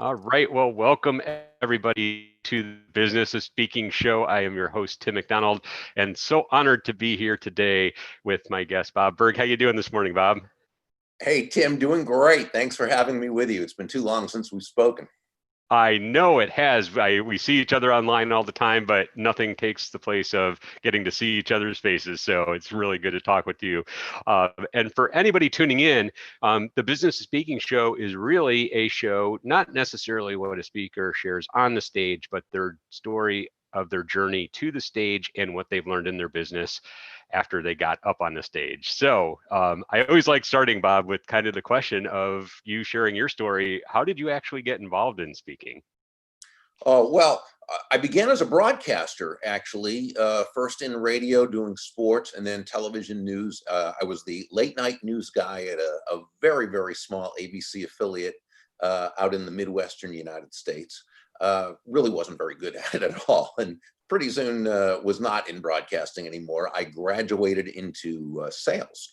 All right. Well, welcome everybody to the Business of Speaking show. I am your host, Tim McDonald, and so honored to be here today with my guest, Bob Burg. How you doing this morning, Bob? Hey, Tim, doing great. Thanks for having me with you. It's been too long since we've spoken. I know it has. We see each other online all the time, but nothing takes the place of getting to see each other's faces. So it's really good to talk with you. And for anybody tuning in, the Business of Speaking show is really a show, not necessarily what a speaker shares on the stage, but their story of their journey to the stage and what they've learned in their business after they got up on the stage. So I always like starting, Bob, with kind of the question of you sharing your story. How did you actually get involved in speaking? Well, I began as a broadcaster, actually, first in radio doing sports and then television news. I was the late night news guy at a very, very small ABC affiliate out in the Midwestern United States. Really wasn't very good at it at all. And pretty soon was not in broadcasting anymore. I graduated into sales.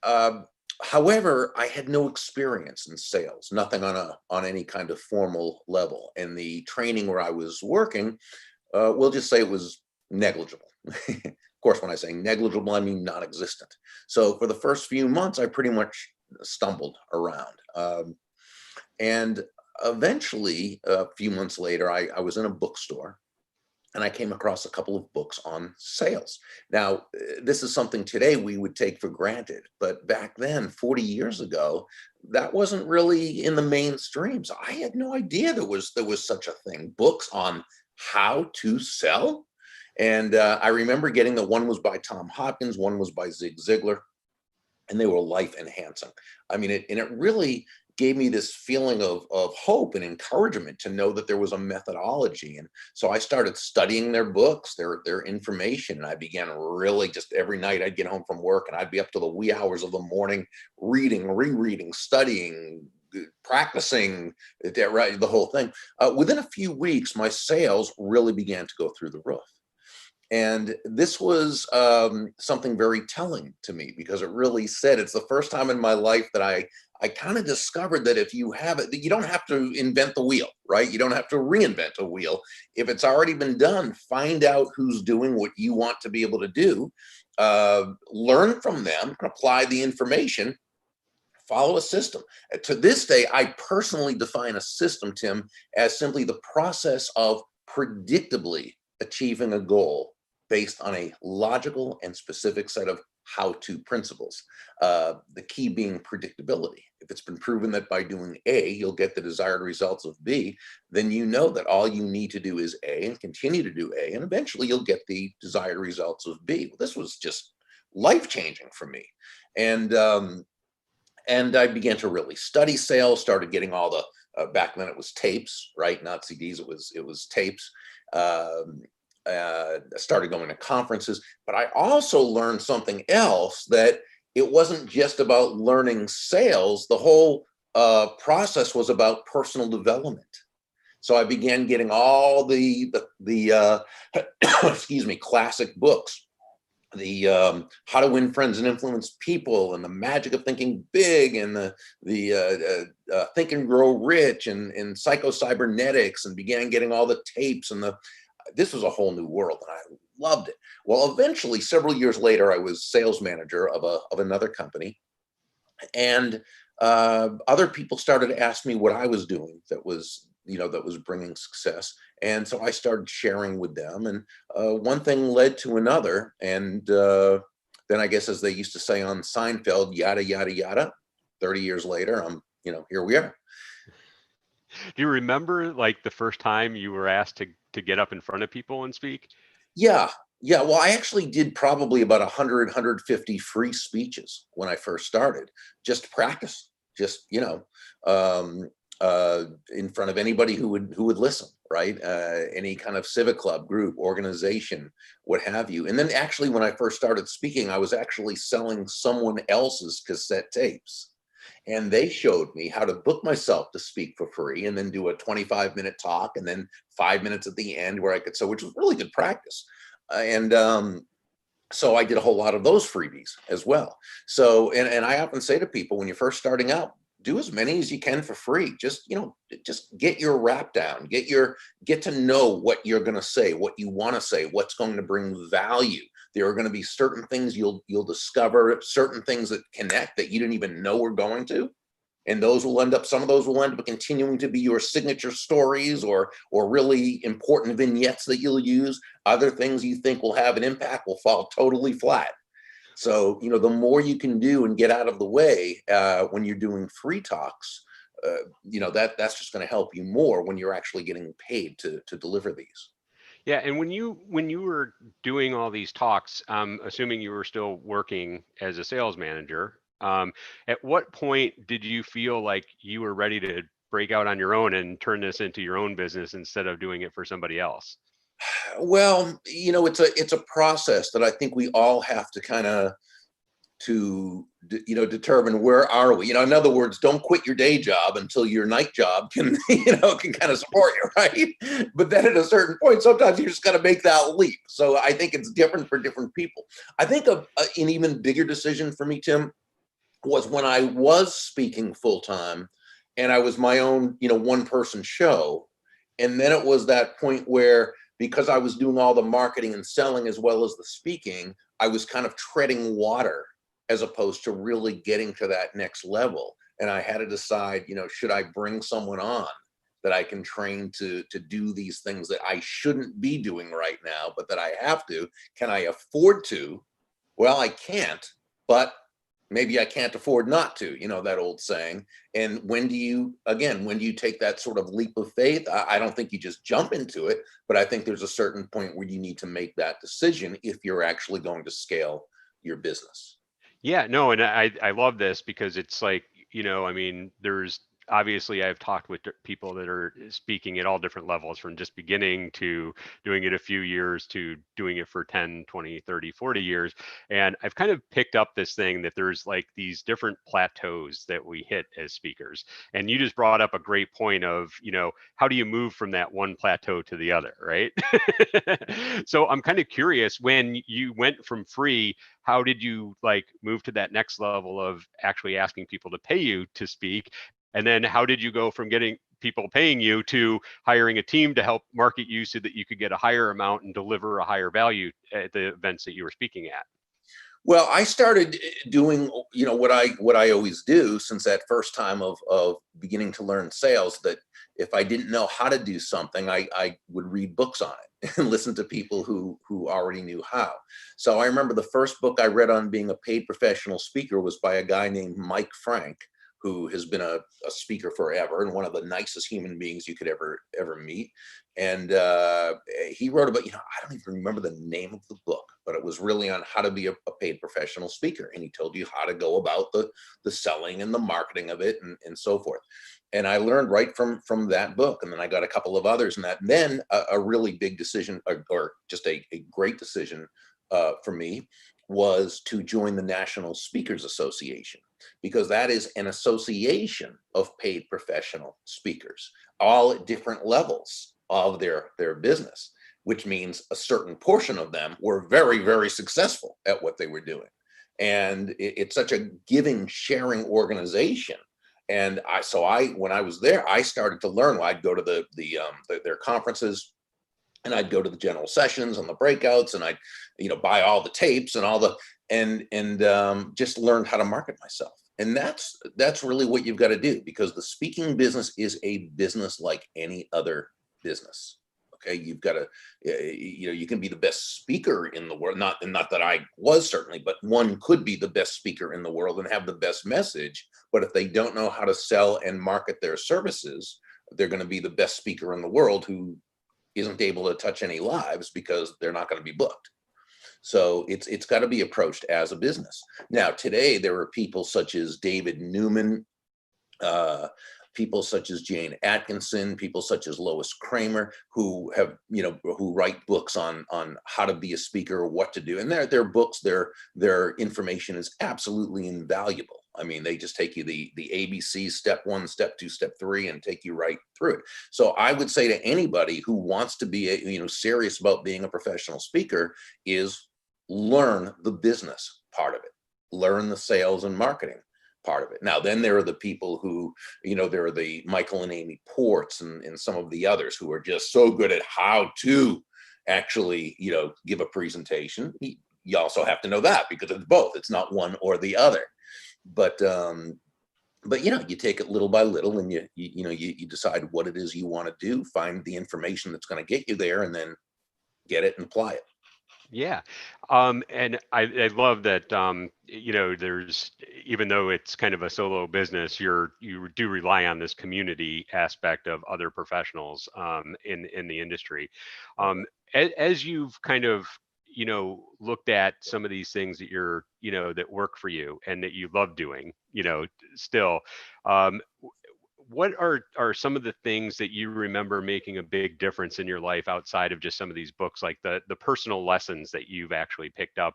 Uh, However, I had no experience in sales, nothing on any kind of formal level. And the training where I was working, we'll just say it was negligible. Of course, when I say negligible, I mean non-existent. So for the first few months, I pretty much stumbled around. And eventually, a few months later, I was in a bookstore and I came across a couple of books on sales. Now, this is something today we would take for granted, but back then, 40 years ago, that wasn't really in the mainstream. So I had no idea there was such a thing. Books on how to sell. And I remember getting that one was by Tom Hopkins, one was by Zig Ziglar, and they were life enhancing. I mean, it really gave me this feeling of hope and encouragement to know that there was a methodology. And so I started studying their books, their information. And I began really just every night I'd get home from work and I'd be up to the wee hours of the morning, reading, rereading, studying, practicing, the whole thing. Within a few weeks, my sales really began to go through the roof. And this was something very telling to me because it really said it's the first time in my life that I kind of discovered that if you have it, you don't have to invent the wheel, right? You don't have to reinvent a wheel. If it's already been done, find out who's doing what you want to be able to do, learn from them, apply the information, follow a system. To this day, I personally define a system, Tim, as simply the process of predictably achieving a goal based on a logical and specific set of how-to principles. The key being predictability. If it's been proven that by doing A, you'll get the desired results of B, then you know that all you need to do is A and continue to do A, and eventually you'll get the desired results of B. Well, this was just life-changing for me. And I began to really study sales, started getting all back then it was tapes, right? Not CDs, it was tapes. Started going to conferences, but I also learned something else, that it wasn't just about learning sales. The whole process was about personal development. So I began getting all the excuse me, classic books, the How to Win Friends and Influence People, and the Magic of Thinking Big, and the Think and Grow Rich, and Psycho Cybernetics, and began getting all the tapes and this was a whole new world, and I loved it. Well, eventually, several years later, I was sales manager of another company, and other people started to ask me what I was doing that was bringing success. And so I started sharing with them, and one thing led to another, and then I guess, as they used to say on Seinfeld, yada yada yada. 30 years later, here we are. Do you remember like the first time you were asked to get up in front of people and speak? Yeah. Yeah. Well, I actually did probably about 100, 150 free speeches when I first started, just to practice, just, in front of anybody who would listen, right? Any kind of civic club, group, organization, what have you. And then actually, when I first started speaking, I was actually selling someone else's cassette tapes. And they showed me how to book myself to speak for free, and then do a 25-minute talk, and then 5 minutes at the end where I could, which was really good practice. And so I did a whole lot of those freebies as well. So, and I often say to people, when you're first starting out, do as many as you can for free. Just, just get your rap down, get to know what you're going to say, what you want to say, what's going to bring value. There are going to be certain things you'll discover, certain things that connect that you didn't even know were going to. And some of those will end up continuing to be your signature stories or really important vignettes that you'll use. Other things you think will have an impact will fall totally flat. So, the more you can do and get out of the way when you're doing free talks, that's just going to help you more when you're actually getting paid to deliver these. Yeah, and when you were doing all these talks, assuming you were still working as a sales manager, at what point did you feel like you were ready to break out on your own and turn this into your own business instead of doing it for somebody else? Well, it's a process that I think we all have to kind of determine where are we. In other words, don't quit your day job until your night job can can kind of support you, right? But then at a certain point, sometimes you just got to make that leap. So I think it's different for different people. I think an even bigger decision for me, Tim, was when I was speaking full time and I was my own, one person show. And then it was that point where, because I was doing all the marketing and selling as well as the speaking, I was kind of treading water as opposed to really getting to that next level. And I had to decide, should I bring someone on that I can train to do these things that I shouldn't be doing right now, but that I have to? Can I afford to? Well, I can't, but maybe I can't afford not to, that old saying. And when do you take that sort of leap of faith? I don't think you just jump into it, but I think there's a certain point where you need to make that decision if you're actually going to scale your business. Yeah, no, and I love this because it's like, there's obviously I've talked with people that are speaking at all different levels, from just beginning to doing it a few years to doing it for 10, 20, 30, 40 years. And I've kind of picked up this thing that there's like these different plateaus that we hit as speakers. And you just brought up a great point of, how do you move from that one plateau to the other, right? So I'm kind of curious, when you went from free, how did you like move to that next level of actually asking people to pay you to speak? And then how did you go from getting people paying you to hiring a team to help market you so that you could get a higher amount and deliver a higher value at the events that you were speaking at? Well, I started doing, what I always do since that first time of beginning to learn sales, that if I didn't know how to do something, I would read books on it and listen to people who already knew how. So I remember the first book I read on being a paid professional speaker was by a guy named Mike Frank, who has been a speaker forever and one of the nicest human beings you could ever meet. And he wrote about, I don't even remember the name of the book, but it was really on how to be a paid professional speaker. And he told you how to go about the selling and the marketing of it and so forth. And I learned right from that book. And then I got a couple of others, and that then a really big decision, or just a great decision for me, was to join the National Speakers Association, because that is an association of paid professional speakers, all at different levels of their business, which means a certain portion of them were very, very successful at what they were doing. And it's such a giving, sharing organization. And when I was there, I started to learn. I'd go to their conferences, and I'd go to the general sessions and the breakouts, and I'd, buy all the tapes and all the, and just learned how to market myself. And that's really what you've got to do, because the speaking business is a business like any other business. Okay. You've got to, you can be the best speaker in the world. Not that I was, certainly, but one could be the best speaker in the world and have the best message. But if they don't know how to sell and market their services, they're going to be the best speaker in the world who isn't able to touch any lives, because they're not going to be booked. So it's got to be approached as a business. Now, today, there are people such as David Newman, people such as Jane Atkinson, people such as Lois Kramer, who have, who write books on how to be a speaker or what to do. And their books, their information is absolutely invaluable. I mean, they just take you the ABC, step 1, step 2, step 3, and take you right through it. So I would say to anybody who wants to be serious about being a professional speaker, is learn the business part of it, learn the sales and marketing part of it. Now, then there are the people who, there are the Michael and Amy Ports and some of the others who are just so good at how to actually, give a presentation. You also have to know that, because it's both. It's not one or the other. But you take it little by little, and you decide what it is you want to do, find the information that's going to get you there, and then get it and apply it. Yeah. And I love that, there's, even though it's kind of a solo business, you do rely on this community aspect of other professionals in the industry. As you've kind of, looked at some of these things that that work for you and that you love doing, still, what are some of the things that you remember making a big difference in your life outside of just some of these books, like the personal lessons that you've actually picked up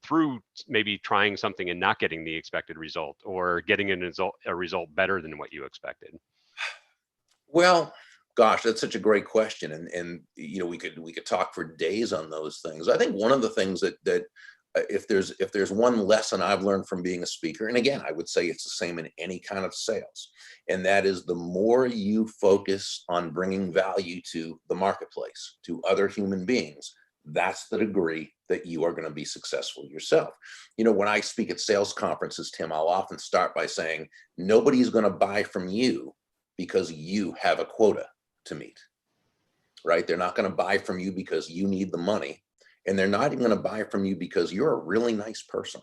through maybe trying something and not getting the expected result, or getting a result better than what you expected? Well, gosh, that's such a great question, and we could talk for days on those things. I think one of the things that if there's one lesson I've learned from being a speaker, and again, I would say it's the same in any kind of sales, and that is, the more you focus on bringing value to the marketplace, to other human beings, that's the degree that you are going to be successful yourself. When I speak at sales conferences, Tim, I'll often start by saying, nobody's going to buy from you because you have a quota to meet, right? They're not going to buy from you because you need the money. And they're not even going to buy from you because you're a really nice person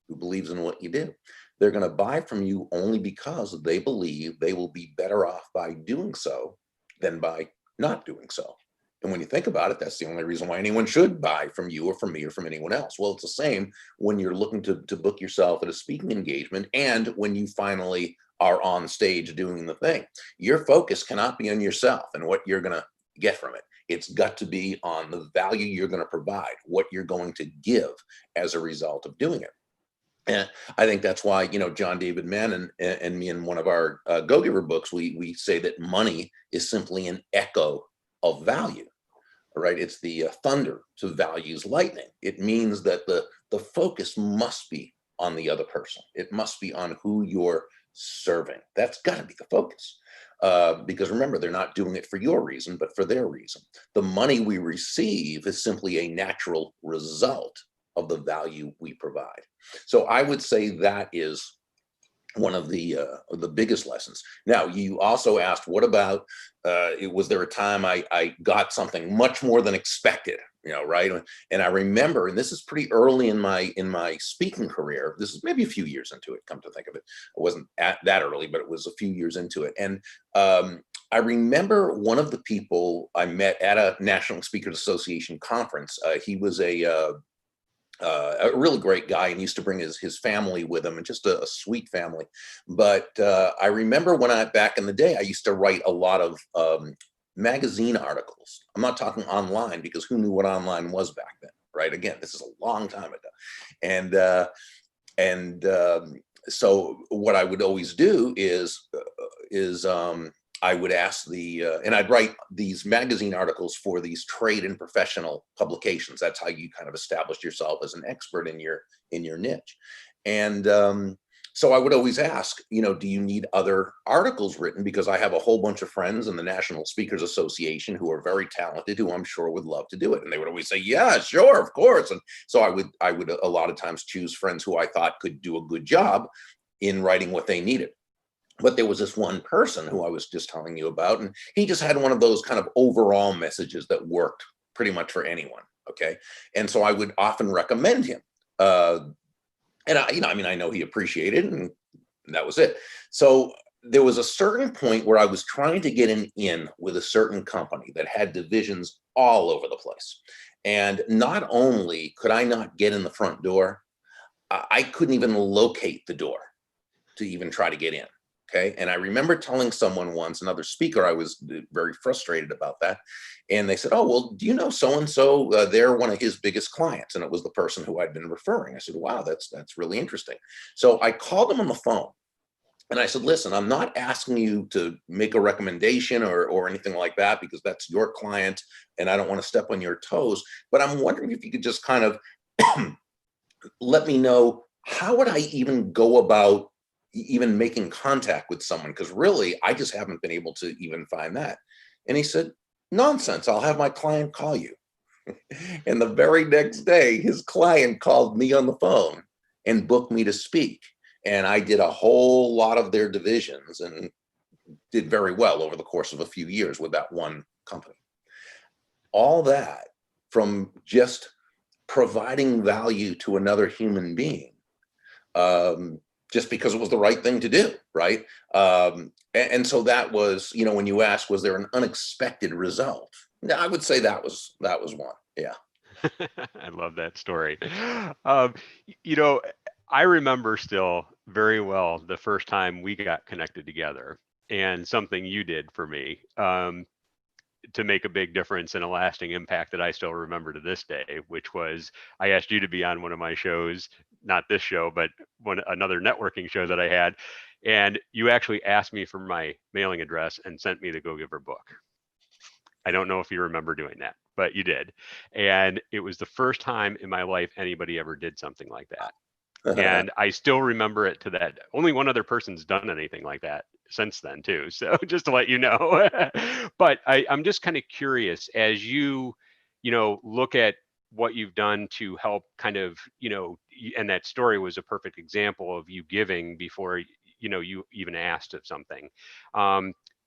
who believes in what you do. They're going to buy from you only because they believe they will be better off by doing so than by not doing so. And when you think about it, that's the only reason why anyone should buy from you or from me or from anyone else. Well, it's the same when you're looking to book yourself at a speaking engagement, and when you finally are on stage doing the thing. Your focus cannot be on yourself and what you're going to get from it. It's got to be on the value you're going to provide, what you're going to give as a result of doing it. And I think that's why, John David Mann and me, in one of our Go-Giver books, we say that money is simply an echo of value, right? It's the thunder to value's lightning. It means that the focus must be on the other person. It must be on who you're serving. That's got to be the focus. Because remember, they're not doing it for your reason, but for their reason. The money we receive is simply a natural result of the value we provide. So I would say that is one of the biggest lessons. Now, you also asked, what about, was there a time I got something much more than expected, right? And I remember, and this is pretty early in my speaking career, this is maybe a few years into it, come to think of it. It wasn't that early, but it was a few years into it. And I remember one of the people I met at a National Speakers Association conference. He was a really great guy, and used to bring his family with him, and just a sweet family. But I remember back in the day, I used to write a lot of magazine articles. I'm not talking online, because who knew what online was back then, right? Again, this is a long time ago. And so what I would always do is I would ask and I'd write these magazine articles for these trade and professional publications. That's how you kind of established yourself as an expert in your niche. And so I would always ask, do you need other articles written? Because I have a whole bunch of friends in the National Speakers Association who are very talented, who I'm sure would love to do it. And they would always say, yeah, sure, of course. And so I would a lot of times choose friends who I thought could do a good job in writing what they needed. But there was this one person who I was just telling you about, and he just had one of those kind of overall messages that worked pretty much for anyone. Okay. And so I would often recommend him. And I know he appreciated it, and that was it. So there was a certain point where I was trying to get an in with a certain company that had divisions all over the place. And not only could I not get in the front door, I couldn't even locate the door to even try to get in. Okay. And I remember telling someone once, another speaker, I was very frustrated about that. And they said, oh, well, do you know so-and-so? They're one of his biggest clients. And it was the person who I'd been referring. I said, wow, that's really interesting. So I called him on the phone and I said, listen, I'm not asking you to make a recommendation or anything like that, because that's your client and I don't want to step on your toes. But I'm wondering if you could just kind of let me know, how would I even go about even making contact with someone, because really, I just haven't been able to even find that. And he said, nonsense, I'll have my client call you. And the very next day, his client called me on the phone and booked me to speak. And I did a whole lot of their divisions and did very well over the course of a few years with that one company. All that from just providing value to another human being, just because it was the right thing to do, right? And so that was, when you ask, was there an unexpected result? I would say that was one. Yeah. I love that story. Um, you know, I remember still very well the first time we got connected together, and something you did for me to make a big difference and a lasting impact that I still remember to this day, which was I asked you to be on one of my shows, not this show, but another networking show that I had. And you actually asked me for my mailing address and sent me the Go Giver book. I don't know if you remember doing that, but you did. And it was the first time in my life anybody ever did something like that. And I still remember it to that. Only one other person's done anything like that since then, too. So just to let you know. But I'm just kind of curious as look at what you've done to help kind of, and that story was a perfect example of you giving before, you even asked of something.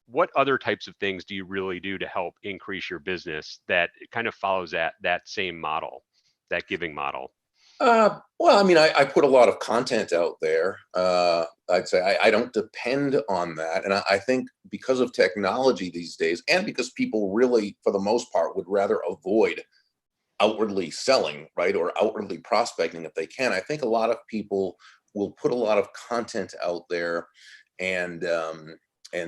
What other types of things do you really do to help increase your business that kind of follows that same model, that giving model? Well, I mean, I put a lot of content out there. I'd say I don't depend on that. And I think because of technology these days, and because people really, for the most part, would rather avoid outwardly selling, right, or outwardly prospecting if they can, I think a lot of people will put a lot of content out there and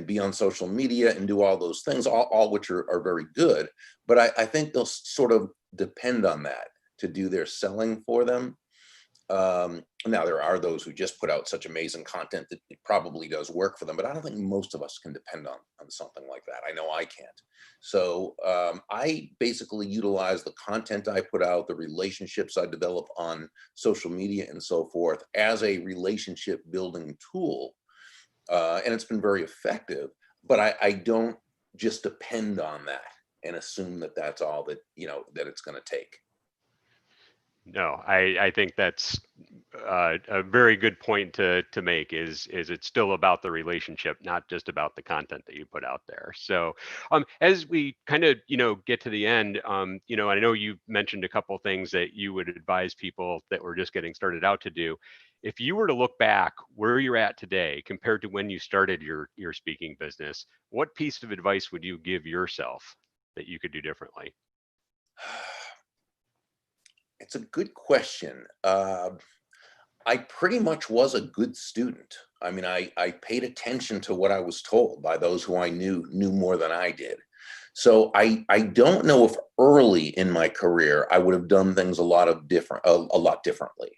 be on social media and do all those things, all which are very good. But I think they'll sort of depend on that to do their selling for them. Now there are those who just put out such amazing content that it probably does work for them, but I don't think most of us can depend on something like that. I know I can't. So I basically utilize the content I put out, the relationships I develop on social media and so forth as a relationship building tool. And it's been very effective, but I don't just depend on that and assume that that's all that, that it's going to take. No, I think that's a very good point to make is it's still about the relationship, not just about the content that you put out there. So as we kind of, get to the end, I know you mentioned a couple things that you would advise people that were just getting started out to do. If you were to look back where you're at today compared to when you started your speaking business, what piece of advice would you give yourself that you could do differently? It's a good question. I pretty much was a good student. I mean, I paid attention to what I was told by those who I knew more than I did. So I don't know if early in my career I would have done things a lot differently.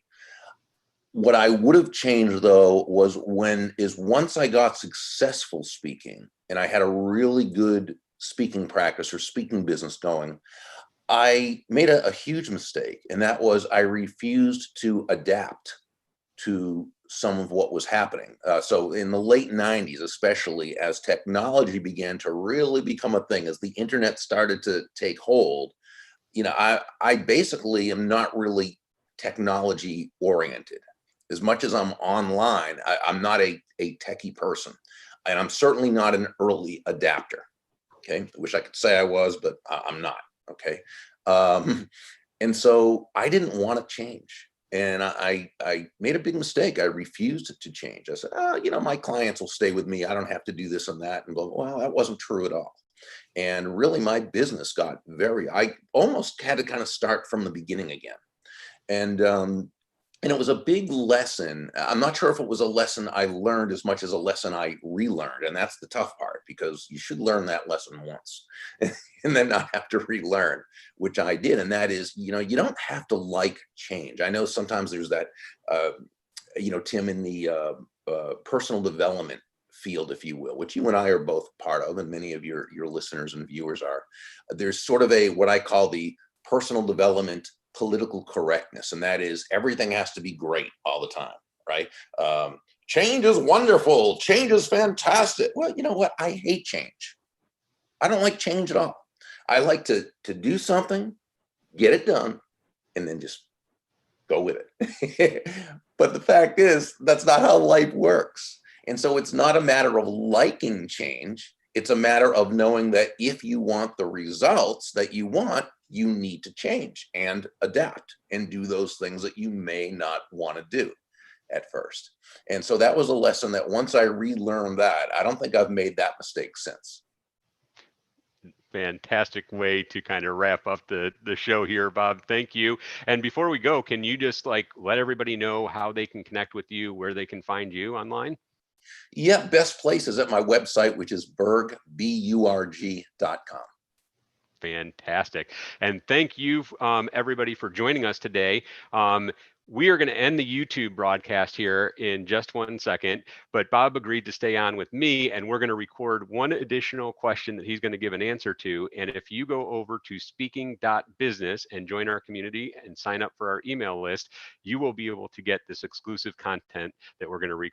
What I would have changed though was once I got successful speaking and I had a really good speaking practice or speaking business going, I made a huge mistake, and that was I refused to adapt to some of what was happening. So in the late 90s, especially as technology began to really become a thing, as the internet started to take hold, I basically am not really technology oriented. As much as I'm online, I'm not a techie person, and I'm certainly not an early adapter. Okay, I wish I could say I was, but I'm not. Okay. And so I didn't want to change. And I made a big mistake. I refused to change. I said, my clients will stay with me. I don't have to do this and that. And go, well, that wasn't true at all. And really my business I almost had to kind of start from the beginning again. And it was a big lesson. I'm not sure if it was a lesson I learned as much as a lesson I relearned. And that's the tough part, because you should learn that lesson once and then not have to relearn, which I did. And that is, you don't have to like change. I know sometimes there's that, Tim, in the personal development field, if you will, which you and I are both part of, and many of your listeners and viewers are, there's sort of what I call the personal development political correctness, and that is everything has to be great all the time, right? change is wonderful. Change is fantastic. Well, you know what? I hate change. I don't like change at all. I like to do something, get it done, and then just go with it. But the fact is, that's not how life works. And so it's not a matter of liking change. It's a matter of knowing that if you want the results that you want, you need to change and adapt and do those things that you may not want to do at first. And so that was a lesson that once I relearned that, I don't think I've made that mistake since. Fantastic way to kind of wrap up the show here, Bob. Thank you. And before we go, can you just like let everybody know how they can connect with you, where they can find you online? Yeah, best place is at my website, which is Burg, BURG.com. Fantastic. And thank you, everybody, for joining us today. We are going to end the YouTube broadcast here in just 1 second, but Bob agreed to stay on with me, and we're going to record one additional question that he's going to give an answer to. And if you go over to speaking.business and join our community and sign up for our email list, you will be able to get this exclusive content that we're going to record.